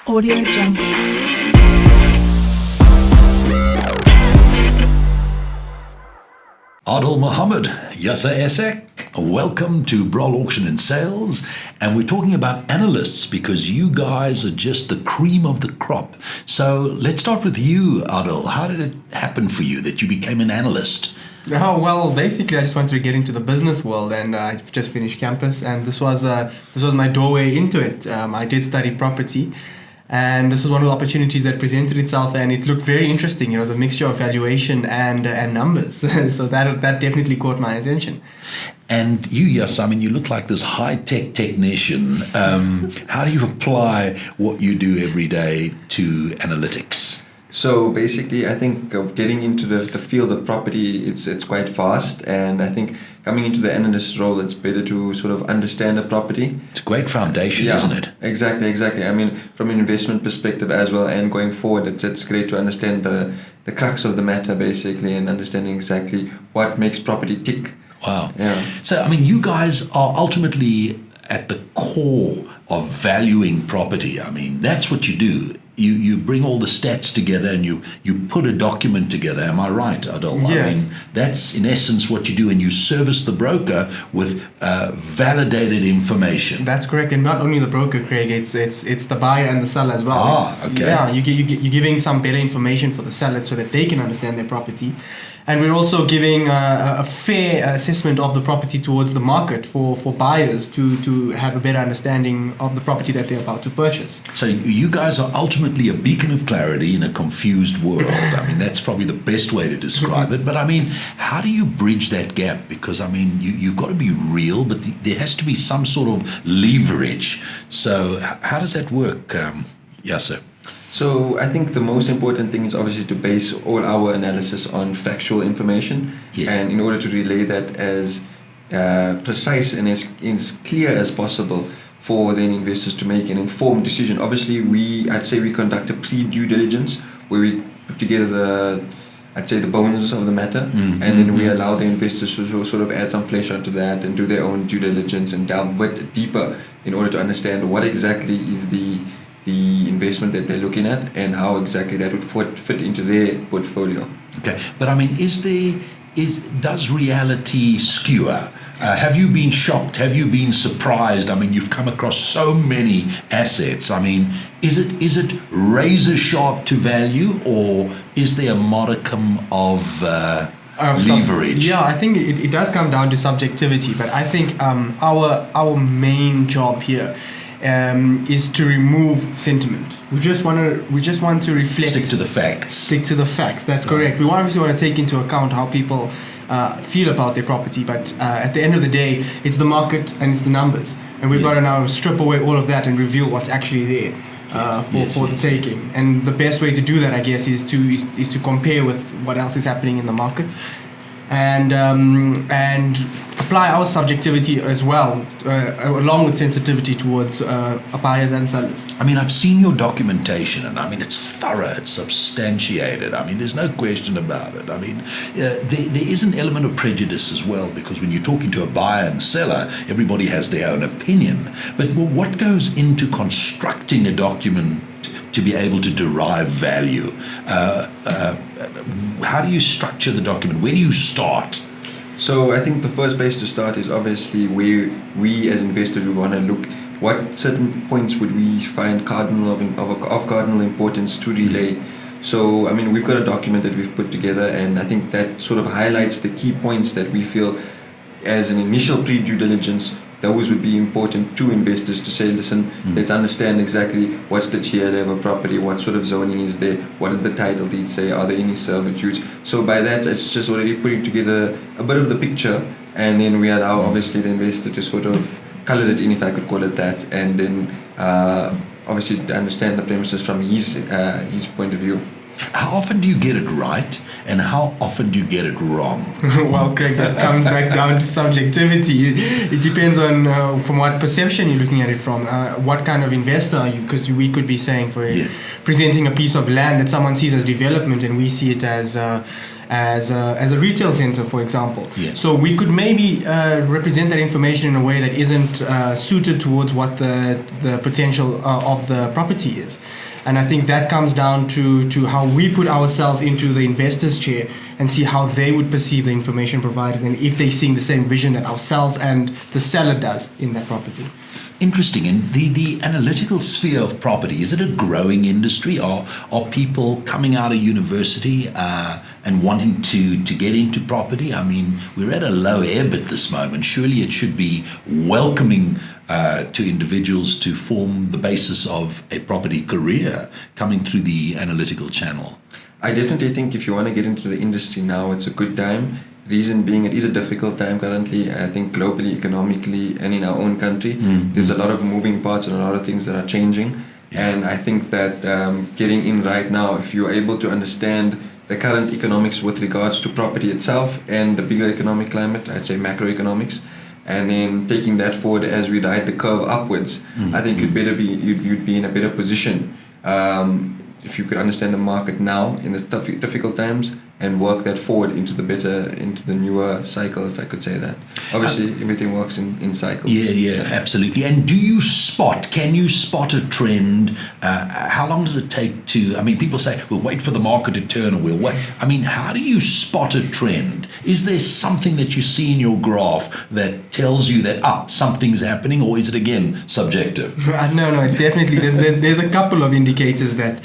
Audio Jungle. Aadil Mahomed, Yasser Essack, welcome to Broll Auction and Sales, and we're talking about analysts because you guys are just the cream of the crop. So let's start with you, Aadil. How did it happen for you that you became an analyst? Oh, well, basically I just wanted to get into the business world, and I've just finished campus, and this was my doorway into it. I did study property, and this was one of the opportunities that presented itself, and it looked very interesting. It was a mixture of valuation and numbers, so that definitely caught my attention. And you, Yas, I mean, you look like this high-tech technician. How do you apply what you do every day to analytics? So basically, I think getting into the field of property, it's quite fast, and I think coming into the analyst role, it's better to sort of understand a property. It's a great foundation, isn't it? Exactly. I mean, from an investment perspective as well, and going forward, it's great to understand the crux of the matter, basically, and understanding exactly what makes property tick. Wow. Yeah. So, I mean, you guys are ultimately at the core of valuing property. I mean, that's what you do. You bring all the stats together and you put a document together. Am I right, Aadil? Yes. I mean, that's in essence what you do, and you service the broker with validated information. That's correct, and not only the broker, Craig. It's the buyer and the seller as well. Okay. Yeah, you're giving some better information for the seller so that they can understand their property. And we're also giving a fair assessment of the property towards the market for buyers to have a better understanding of the property that they're about to purchase. So you guys are ultimately a beacon of clarity in a confused world. I mean, that's probably the best way to describe it. But I mean, how do you bridge that gap? Because I mean, you've got to be real, but there has to be some sort of leverage. So how does that work, Yasser? So I think the most important thing is obviously to base all our analysis on factual information. Yes. And in order to relay that as precise and as clear as possible for then investors to make an informed decision. Obviously, I'd say we conduct a pre-due diligence where we put together the bones of the matter, and then we allow the investors to sort of add some flesh onto that and do their own due diligence and delve a bit deeper in order to understand what exactly is the investment that they're looking at and how exactly that would fit into their portfolio. Okay, but I mean, does reality skewer? Have you been shocked? Have you been surprised? I mean, you've come across so many assets. I mean, is it razor sharp to value, or is there a modicum of leverage? Yeah, I think it does come down to subjectivity, but I think our main job here is to remove sentiment. We just want to reflect. Stick to the facts. That's correct. We obviously want to take into account how people feel about their property, but at the end of the day, it's the market and it's the numbers, and we've got to now strip away all of that and reveal what's actually there for the taking. And the best way to do that, I guess, is to compare with what else is happening in the market, and apply our subjectivity as well, along with sensitivity towards buyers and sellers. I mean, I've seen your documentation, and I mean, it's thorough, it's substantiated. I mean, there's no question about it. I mean, there is an element of prejudice as well, because when you're talking to a buyer and seller, everybody has their own opinion. But what goes into constructing a document to be able to derive value? How do you structure the document? Where do you start? So I think the first place to start is obviously where we as investors we want to look what certain points would we find cardinal of cardinal importance to relay. So I mean, we've got a document that we've put together, and I think that sort of highlights the key points that we feel as an initial pre-due diligence those would be important to investors to say, listen, let's understand exactly what's the GLA of a property, what sort of zoning is there, what does the title deed say, are there any servitudes. So by that, it's just already putting together a bit of the picture, and then we allow obviously the investor to sort of color it in, if I could call it that, and then obviously to understand the premises from his point of view. How often do you get it right, and how often do you get it wrong? Well, Craig, that comes back down to subjectivity. It depends on from what perception you're looking at it from. What kind of investor are you? Because we could be saying presenting a piece of land that someone sees as development, and we see it as as a retail center, for example. Yeah. So we could maybe represent that information in a way that isn't suited towards what the potential of the property is. And I think that comes down to how we put ourselves into the investor's chair and see how they would perceive the information provided and if they're seeing the same vision that ourselves and the seller does in that property. Interesting. And the analytical sphere of property, is it a growing industry? Are people coming out of university and wanting to get into property? I mean, we're at a low ebb at this moment. Surely it should be welcoming to individuals to form the basis of a property career coming through the analytical channel. I definitely think if you want to get into the industry now, it's a good time. Reason being, it is a difficult time currently. I think globally, economically, and in our own country, there's a lot of moving parts and a lot of things that are changing. And I think that getting in right now, if you're able to understand the current economics with regards to property itself and the bigger economic climate, I'd say macroeconomics, and then taking that forward as we ride the curve upwards, I think you'd be in a better position if you could understand the market now in the difficult times and work that forward into the newer cycle, if I could say that. Obviously, everything works in cycles. Yeah, absolutely. And can you spot a trend? How long does it take people say, we'll wait for the market to turn or we'll wait. I mean, how do you spot a trend? Is there something that you see in your graph that tells you that, something's happening, or is it again subjective? No, it's definitely, there's a couple of indicators that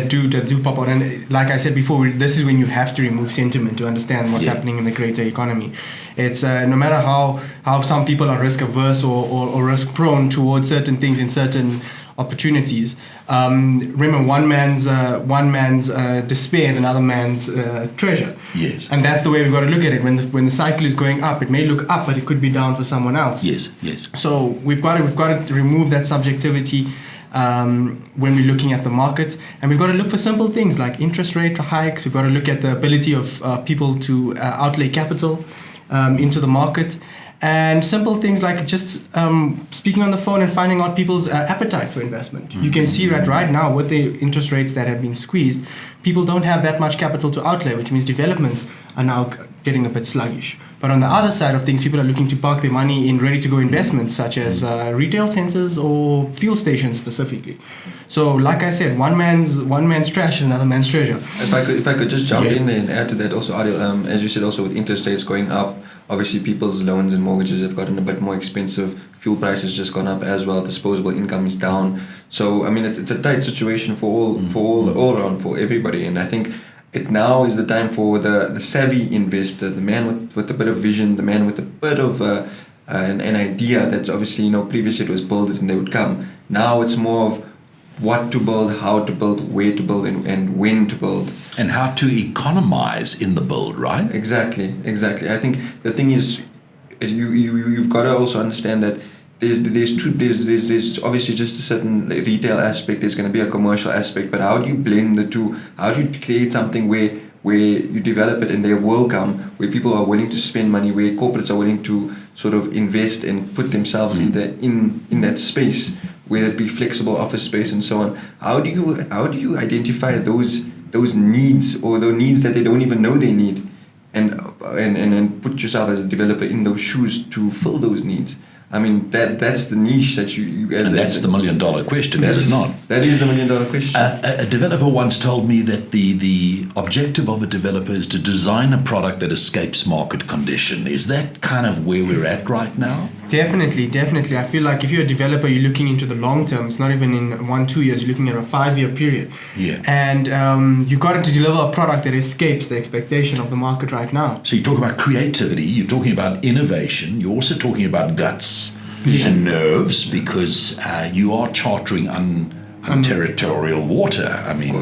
do pop out. And like I said before, this is when you have to remove sentiment to understand what's happening in the greater economy. It's no matter how some people are risk averse or risk prone towards certain things in certain opportunities. Remember, one man's despair is another man's treasure. Yes. And that's the way we've got to look at it. When the cycle is going up, it may look up, but it could be down for someone else. Yes. So we've got to remove that subjectivity when we're looking at the market, and we've got to look for simple things like interest rate hikes. We've got to look at the ability of people to outlay capital into the market, and simple things like just speaking on the phone and finding out people's appetite for investment. You can see that right now with the interest rates that have been squeezed, people don't have that much capital to outlay, which means developments are now getting a bit sluggish. But on the other side of things, people are looking to park their money in ready-to-go investments such as retail centers or fuel stations specifically. So, like I said, one man's trash is another man's treasure. If I could just jump in there and add to that also, Aadil, as you said, also with interest rates going up, obviously people's loans and mortgages have gotten a bit more expensive. Fuel prices just gone up as well. Disposable income is down. So, I mean, it's a tight situation for all around for everybody. And I think it now is the time for the savvy investor, the man with a bit of vision, the man with a bit of an idea that obviously, previously it was build it and they would come. Now it's more of what to build, how to build, where to build, and when to build. And how to economize in the build, right? Exactly. I think the thing is, you've got to also understand that there's obviously just a certain retail aspect, there's going to be a commercial aspect, but how do you blend the two? How do you create something where you develop it and there will come, where people are willing to spend money, where corporates are willing to sort of invest and put themselves in that space, whether it be flexible office space and so on. How do you identify those needs, or the needs that they don't even know they need, and put yourself as a developer in those shoes to fill those needs? I mean, that's the niche that you guys... And that's the $1 million question, is it not? That is the $1 million question. A developer once told me that the objective of a developer is to design a product that escapes market condition. Is that kind of where we're at right now? Definitely. I feel like if you're a developer, you're looking into the long term. It's not even in 1-2 years. You're looking at a 5-year period. Yeah. And you've got to deliver a product that escapes the expectation of the market right now. So you talk about creativity, you're talking about innovation, you're also talking about guts and nerves, because you are chartering territorial water. I mean,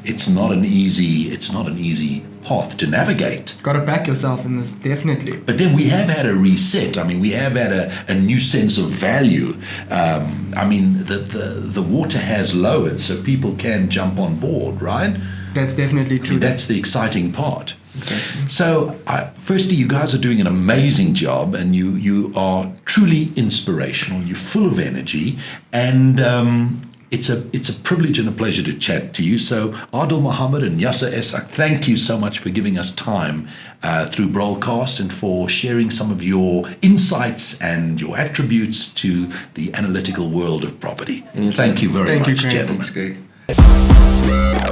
it's not an easy path to navigate. Got to back yourself in this, definitely. But then we have had a reset. I mean, we have had a new sense of value. I mean, the water has lowered, so people can jump on board, right? That's definitely true. I mean, that's the exciting part. Exactly. So, firstly, you guys are doing an amazing job, and you are truly inspirational. You're full of energy, and It's a privilege and a pleasure to chat to you. So Aadil Mahomed and Yasser Essack, thank you so much for giving us time through BrollCast and for sharing some of your insights and your attributes to the analytical world of property. Thank you very Thank you, much, Craig. gentlemen. Thanks, Craig.